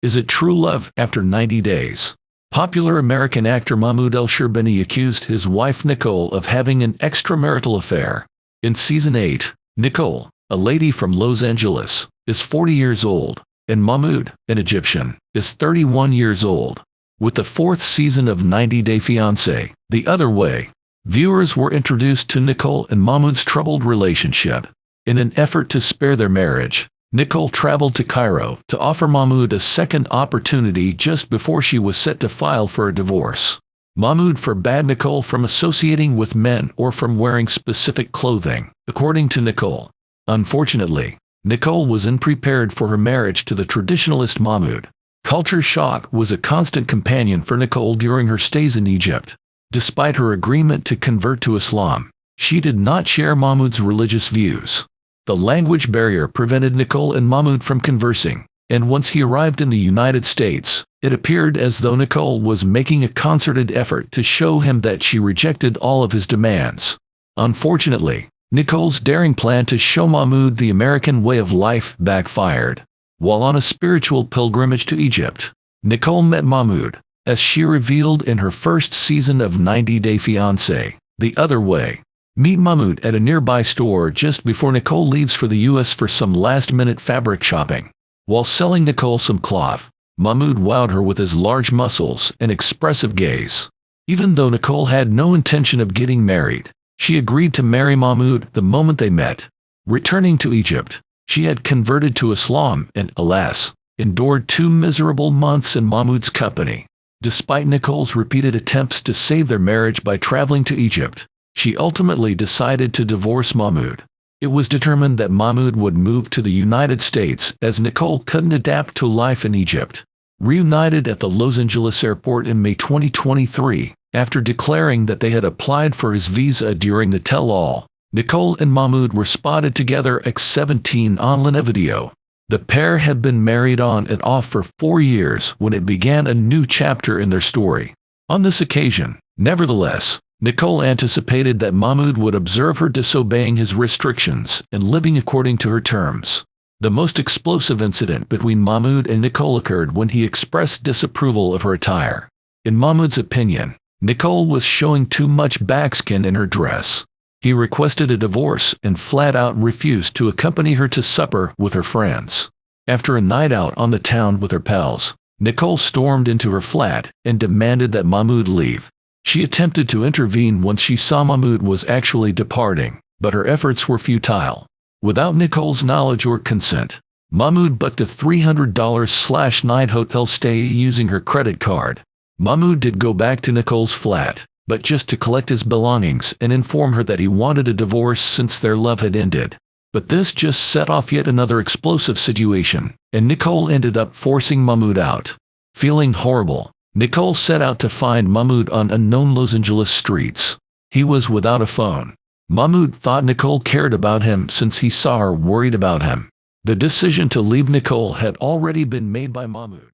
Is it true love after 90 days? Popular American actor Mahmoud Sherbiny accused his wife Nicole of having an extramarital affair. In Season 8, Nicole, a lady from Los Angeles, is 40 years old, and Mahmoud, an Egyptian, is 31 years old. With the fourth season of 90 Day Fiancé, The Other Way, viewers were introduced to Nicole and Mahmoud's troubled relationship. In an effort to spare their marriage, Nicole traveled to Cairo to offer Mahmoud a second opportunity just before she was set to file for a divorce. Mahmoud forbade Nicole from associating with men or from wearing specific clothing, according to Nicole. Unfortunately, Nicole was unprepared for her marriage to the traditionalist Mahmoud. Culture shock was a constant companion for Nicole during her stays in Egypt. Despite her agreement to convert to Islam, she did not share Mahmoud's religious views. The language barrier prevented Nicole and Mahmoud from conversing, and once he arrived in the United States, it appeared as though Nicole was making a concerted effort to show him that she rejected all of his demands. Unfortunately, Nicole's daring plan to show Mahmoud the American way of life backfired. While on a spiritual pilgrimage to Egypt, Nicole met Mahmoud, as she revealed in her first season of 90 Day Fiancé, The Other Way. Meet Mahmoud at a nearby store just before Nicole leaves for the US for some last-minute fabric shopping. While selling Nicole some cloth, Mahmoud wowed her with his large muscles and expressive gaze. Even though Nicole had no intention of getting married, she agreed to marry Mahmoud the moment they met. Returning to Egypt, she had converted to Islam and, alas, endured 2 miserable months in Mahmoud's company. Despite Nicole's repeated attempts to save their marriage by traveling to Egypt, she ultimately decided to divorce Mahmoud. It was determined that Mahmoud would move to the United States as Nicole couldn't adapt to life in Egypt. Reunited at the Los Angeles airport in May 2023, after declaring that they had applied for his visa during the tell-all, Nicole and Mahmoud were spotted together at 17 online video. The pair had been married on and off for 4 years when it began a new chapter in their story. On this occasion, nevertheless, Nicole anticipated that Mahmoud would observe her disobeying his restrictions and living according to her terms. The most explosive incident between Mahmoud and Nicole occurred when he expressed disapproval of her attire. In Mahmoud's opinion, Nicole was showing too much backskin in her dress. He requested a divorce and flat out refused to accompany her to supper with her friends. After a night out on the town with her pals, Nicole stormed into her flat and demanded that Mahmoud leave. She attempted to intervene once she saw Mahmoud was actually departing, but her efforts were futile. Without Nicole's knowledge or consent, Mahmoud booked a $300/night hotel stay using her credit card. Mahmoud did go back to Nicole's flat, but just to collect his belongings and inform her that he wanted a divorce since their love had ended. But this just set off yet another explosive situation, and Nicole ended up forcing Mahmoud out. Feeling horrible, Nicole set out to find Mahmoud on unknown Los Angeles streets. He was without a phone. Mahmoud thought Nicole cared about him since he saw her worried about him. The decision to leave Nicole had already been made by Mahmoud.